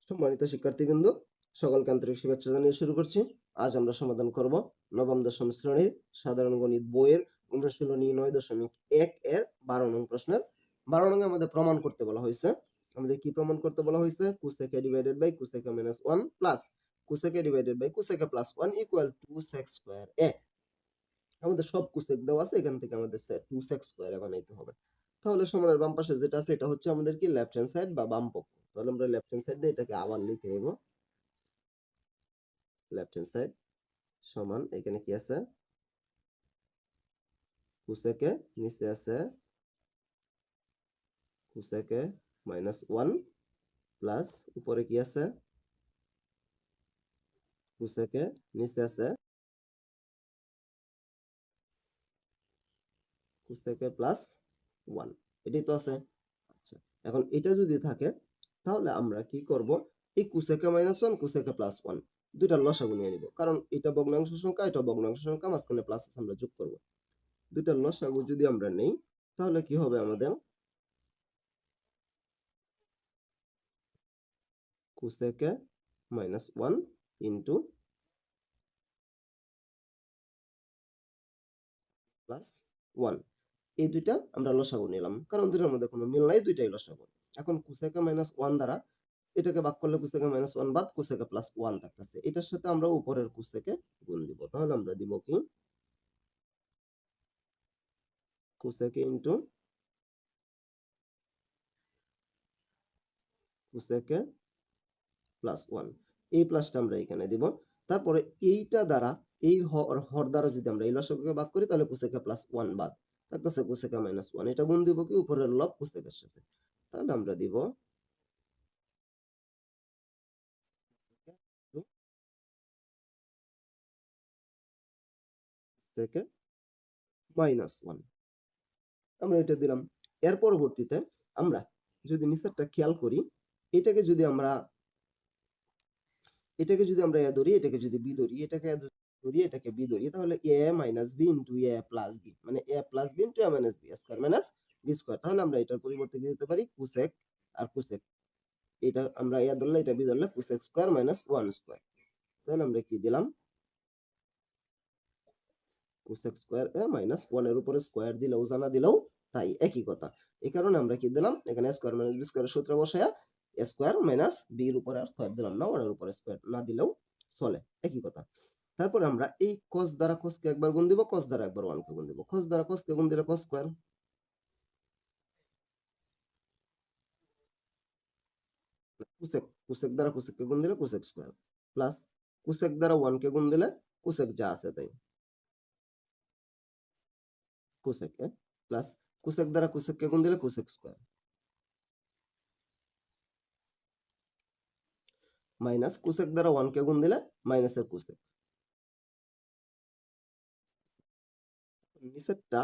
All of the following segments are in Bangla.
সম্মানিত শিক্ষার্থীবৃন্দ, সকলকে আন্তরিক শুভেচ্ছা জানিয়ে শুরু করছি। আজ আমরা সমাধান করব নবম দশম শ্রেণীর সাধারণ গণিত বইয়ের অনুশীলনী 9.1 এর 12 নং প্রশ্নের 12 নং আমাদের প্রমাণ করতে বলা হয়েছে। আমাদের কি প্রমাণ করতে বলা হয়েছে? cosec a divided by cosec a minus 1 plus cosec a divided by cosec a plus 1 equal to sec square a। আমাদের সব cosec দেওয়া আছে, এখান থেকে আমাদের 2 sec square a বানাইতে হবে। তাহলে সমানের বাম পাশে যেটা আছে এটা হচ্ছে আমাদের কি লেফট হ্যান্ড সাইড বা বাম পক্ষ। তাহলে আমরা লেফট হ্যান্ড সাইড দিয়ে এটাকে আবার লিখে নেব। লেফট হ্যান্ড সাইড সমান এখানে কি আছে কোসেকে, নিচে আছে কোসেকে -1 প্লাস উপরে কি আছে কোসেকে, নিচে আছে কোসেকে +1। এটাই তো আছে। আচ্ছা, এখন এটা যদি থাকে তাহলে আমরা কি করব, এই কোসেকে -1 কোসেকে +1 দুইটা লসাগু নিয়ে নিব, কারণ এটা ভগ্নাংশ সংখ্যা, এটা ভগ্নাংশ সংখ্যা, মাঝখানে প্লাস আছে, আমরা যোগ করব। দুইটার লসাগু যদি আমরা নেই তাহলে কি হবে আমাদের কোসেকে -1 ইন্টু +1। এই দুইটা আমরা লসাগু নিলাম, কারণ দুইটার মধ্যে কোনো মিল নাই, দুইটাই লসাগু। এখন কোসেকে -1 দ্বারা এটাকে ভাগ করলে কোসেকে -1 বাদ কোসেকে +1 থাকতেছে, এটার সাথে আমরা উপরের কোসেকে গুণ দিব। তাহলে আমরা দিব কি কোসেকে ইন্টু কোসেকে +1, এই প্লাসটা আমরা এখানে দিব। তারপরে এইটা দ্বারা এই হর দ্বারা যদি আমরা এই লসাগুকে ভাগ করি তাহলে কোসেকে +1 বাদ থাকতেছে কোসেকে -1, এটা গুণ দিব কি উপরের লব কোসেকের সাথে। তাহলে আমরা দিব কোসেকে -1, আমরা এটা দিলাম। এর পরবর্তীতে আমরা যদি নিচেরটা খেয়াল করি, এটাকে যদি আমরা এ ধরি, এটাকে যদি বি ধরি, এটাকে ধরি, এটাকে বি ধরি, তাহলে a minus b into a plus b, মানে a plus b into a minus b square minus b square. তাহলে আমরা এটার পরিবর্তে কি দিতে পারি কোসেক আর কোসেক, এটা আমরা a ধরলে এটা বি ধরলে কোসেক স্কোয়ার মাইনাস 1 স্কোয়ার। তাহলে আমরা কি দিলাম কোসেক স্কোয়ার এ মাইনাস 1 এর উপরে স্কোয়ার দিলেও জানা দিলেও তাই একই কথা। এই কারণে আমরা কি দিলাম এখানে স্কোয়ার মাইনাস বি স্কোয়ারের সূত্র বসায়া এ স্কোয়ার মাইনাস বি এর উপরে আর স্কোয়ার দিলাম না, 1 এর উপরে স্কোয়ার না দিলেও চলে, একই কথা। তারপরে আমরা এই cos দ্বারা cos কে একবার গুণ দিব, cos দ্বারা একবার 1 কে গুণ দিব। cos দ্বারা cos কে গুণ দিলে cos স্কয়ার, cosec cosec দ্বারা cosec কে গুণ দিলে cosec স্কয়ার প্লাস cosec দ্বারা 1 কে গুণ দিলে cosec যা আছে তাই cosec এ প্লাস cosec দ্বারা cosec কে গুণ দিলে cosec স্কয়ার মাইনাস cosec দ্বারা 1 কে গুণ দিলে মাইনাসের cosec। নিচেরটা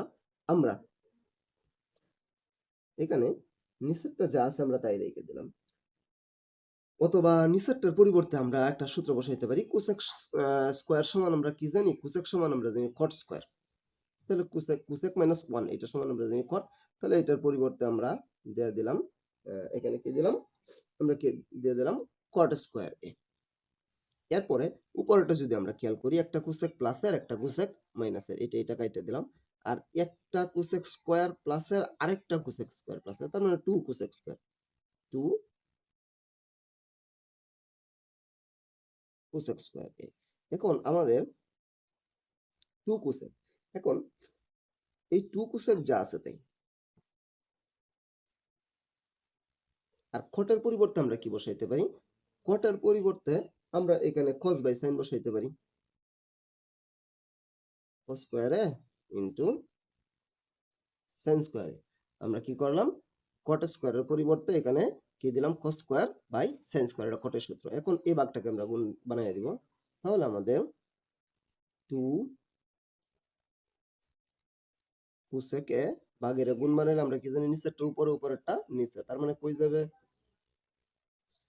আমরা এখানে নিচেরটা যা আছে আমরা তাই রেখে দিলাম, অথবা নিচেরটার পরিবর্তে আমরা একটা সূত্র বসাইতে পারি। কোসেক স্কয়ার সমান আমরা কি জানি, কোসেক সমান আমরা জানি কট স্কয়ার। তাহলে কোসেক কোসেক -1 এটা সমান আমরা জানি কট। তাহলে এটার পরিবর্তে আমরা দিয়ে দিলাম এখানে কি দিলাম, আমরা কি দিয়ে দিলাম কট স্কয়ার এ। এরপরে উপরেটা যদি আমরা খেয়াল করি, একটা কোসেক প্লাসের একটা কোসেক মাইনাসের, এটা কাইটে দিলাম। আর একটা কোসেক স্কয়ার প্লাসের আরেকটা কোসেক স্কয়ার প্লাসের, তার মানে 2 কোসেক স্কয়ার, 2 কোসেক স্কয়ার এ। এখন আমাদের 2 কোসেক, এখন এই 2 কোসেক যা আছে তাই, আর কটের পরিবর্তে আমরা কি বসাইতে পারি, কটের পরিবর্তে আমরা এখানে cos বাই sin বসাইতে পারি। cos স্কয়ারে ইনটু sin স্কয়ারে আমরা কি করলাম cot স্কয়ারের পরিবর্তে এখানে কি দিলাম cos square by sin square, এটা কটের সূত্র। এখন এই ভাগটাকে আমরা গুণ বানিয়ে দিব। তাহলে আমাদের 2 cosec এ ভাগের গুণ বানাইলে আমরা কি জানি নিচেরটা উপরে উপরেরটা নিচে, তার মানে কই যাবে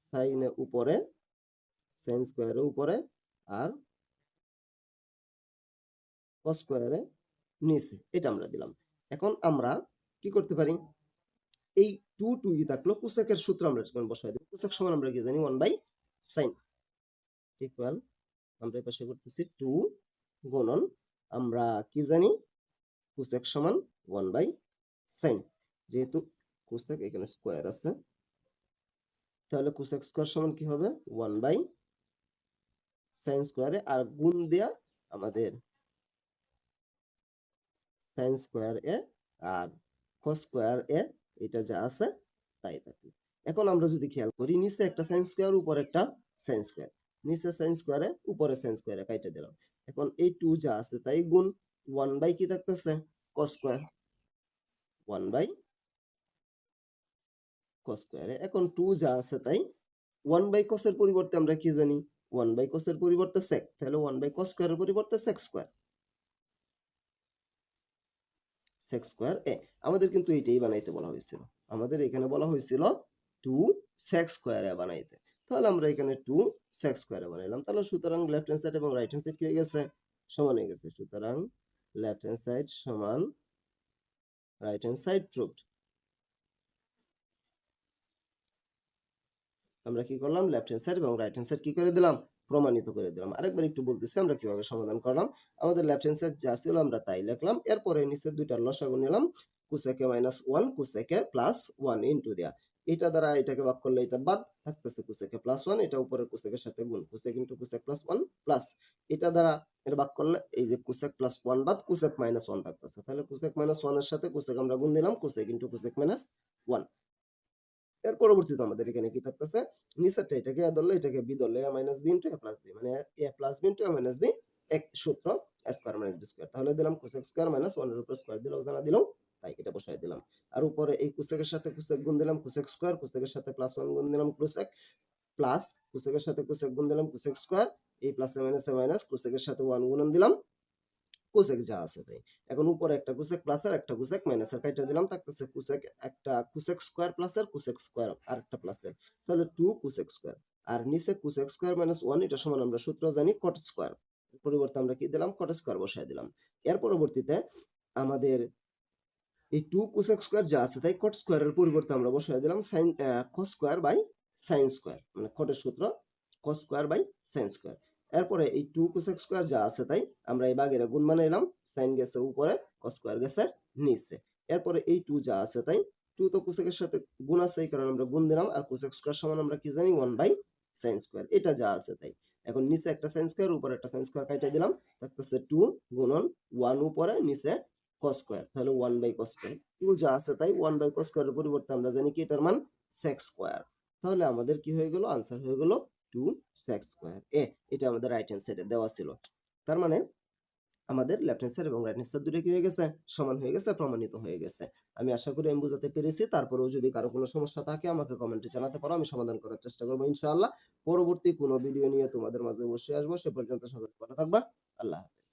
sin এ উপরে sin স্কয়ারে উপরে আর cos স্কয়ারে নিচে, এটা আমরা দিলাম। এখন আমরা কি করতে পারি, এই 2 2 ই থাকলো, কোসেকের সূত্র আমরা এখানে বসাই দেব। কোসেক সমান আমরা কি জানি 1/2 সাইন ইকুয়াল আমরা এই পাশে করতেছি 2 গুণন আমরা কি জানি কোসেক সমান 1 বাই সাইন, যেহেতু কোসেক এখানে স্কোয়ার আছে তাহলে কোসেক স্কোয়ার সমান কি হবে 1 বাই সাইন স্কোয়ারে, আর গুণ দেয়া আমাদের সাইন স্কোয়ার এ আর কস স্কোয়ার এ, এটা যা আছে তাই থাকবে। এখন আমরা যদি খেয়াল করি নিচে একটা সাইন স্কোয়ার উপরে একটা সাইন স্কোয়ার, নিচে সাইন স্কোয়ারে উপরে সাইন স্কোয়ারে কাইটে দিলাম। এখন এই 2 যা আছে তাই গুণ 1 বাই কি থাকতেছে কস স্কোয়ার, 1 বাই কস স্কোয়ারে। এখন 2 যা আছে তাই 1 বাই কসের পরিবর্তে আমরা কি জানি 1 বাই কসের পরিবর্তে sec, তাহলে 1 বাই কস স্কোয়ারের পরিবর্তে sec স্কোয়ার, sec স্কোয়ার এ। আমাদের কিন্তু এইটাই বানাইতে বলা হয়েছিল, আমাদের এখানে বলা হয়েছিল 2 sec স্কোয়ারে বানাইতে, তাহলে আমরা এখানে 2 sec স্কোয়ারে বানাইলাম। তাহলে সুতরাং লেফট হ্যান্ড সাইড এবং রাইট হ্যান্ড সাইড কি হয়ে গেছে সমান হয়ে গেছে, সুতরাং লেফট হ্যান্ড সাইড সমান রাইট হ্যান্ড সাইড প্রুভড। আমরা কি করলাম লেফট হ্যান্ড সাইড এবং রাইট হ্যান্ড সাইড কি করে দিলাম প্রমাণিত করে দিলাম। আরেকবার একটু বলতেছি আমরা কিভাবে সমাধান করলাম। আমাদের লেফট হ্যান্ড সাইড যা ছিল আমরা তাই লিখলাম, এরপরে নিচে দুইটার লসাগু নিলাম, cosec minus 1 cosec plus 1 into দেয়া, এটা দ্বারা এটাকে ভাগ করলে এটা বাদ থাকতেছে কোসেকে প্লাস 1, এটা উপরে কোসেকের সাথে গুণ cosec into cosec plus 1 plus এটা দ্বারা এটা ভাগ করলে এই যে কোসেক প্লাস 1 বাদ কোসেক মাইনাস 1 থাকতেছে, তাহলে কোসেক মাইনাস 1 এর সাথে কোসেক আমরা গুণ দিলাম কোসেক ইনটু কোসেক মাইনাস 1। এর পরবর্তীতে আমাদের এখানে কি থাকতেছে নিচেরটা এটাকে a ধরলে এটাকে b ধরলে a minus b into a plus b, মানে a plus b into a minus b, এক সূত্র a square minus b square. তাহলে দিলাম কোসেক স্কয়ার মাইনাস 1 এর উপর স্কয়ার দিলাম, জানা দিলাম তাই এটা বসাই দিলাম। আর উপরে এই কোসেকের সাথে কোসেক গুণ দিলাম কোসেক স্কয়ার, কোসেকের সাথে প্লাস 1 গুণ দিলাম কোসেক প্লাস কোসেকের সাথে কোসেক গুণ দিলাম কোসেক স্কয়ার, এই প্লাস এ মাইনাস কোসেকের সাথে 1 গুণন দিলাম কোসেক যা আছে তাই। এখন উপরে একটা কোসেক প্লাস আর একটা কোসেক মাইনাস আর কাইটা দিলাম, থাকতেছে কোসেক একটা কোসেক স্কয়ার প্লাস আর কোসেক স্কয়ার আর একটা প্লাস এর, তাহলে 2 কোসেক স্কয়ার। আর নিচে কোসেক স্কয়ার মাইনাস 1 এটা সমান আমরা সূত্র জানি কট স্কয়ার, পরিবর্তে আমরা কি দিলাম কট স্কয়ার বসায় দিলাম। এর পরবর্তীতে আমাদের এই 2 কোসেক স্কয়ার যা আছে তাই কট স্কয়ারের পরিবর্তে আমরা বসায় দিলাম sine cos square by sine square, মানে কটের সূত্র cos square by sine square. এরপরে এই 2 কোসেক স্কয়ার যা আছে তাই আমরা এই ভাগের গুণ বানাইলাম, সাইন গেছে উপরে কস স্কয়ার গেছে নিচে। এরপরে এই 2 যা আছে তাই 2 তো কোসেকের সাথে গুণ আছে এই কারণে আমরা গুণ দিলাম, আর কোসেক স্কয়ার সমান আমরা কি জানি 1 বাই সাইন স্কয়ার, এটা যা আছে তাই। এখন নিচে একটা সাইন স্কয়ার উপরে একটা সাইন স্কয়ার কাটা দিলাম, থাকতেছে 2 গুণন 1 উপরে নিচে cos স্কয়ার, তাহলে 1 বাই cos স্কয়ার 2 যা আছে তাই 1 বাই cos স্কয়ারের পরিবর্তে আমরা জানি কি এটার মান sec স্কয়ার, তাহলে আমাদের কি হয়ে গেল আনসার হয়ে গেল 2 sec স্কয়ার এ। এটা আমাদের রাইট হ্যান্ড সাইডে দেওয়া ছিল, তার মানে আমাদের লেফট হ্যান্ড সাইড এবং রাইট হ্যান্ড সাইড দুটো কি হয়ে গেছে সমান হয়ে গেছে, প্রমাণিত হয়ে গেছে। আমি আশা করি আমি বোঝাতে পেরেছি। তারপরেও যদি কারো কোনো সমস্যা থাকে আমাকে কমেন্টে জানাতে পারো, আমি সমাধান করার চেষ্টা করবো ইনশাআল্লাহ। পরবর্তী কোনো ভিডিও নিয়ে তোমাদের মাঝে অবশ্যই আসবো, সে পর্যন্ত সতর্ক থাকবা। আল্লাহ হাফেজ।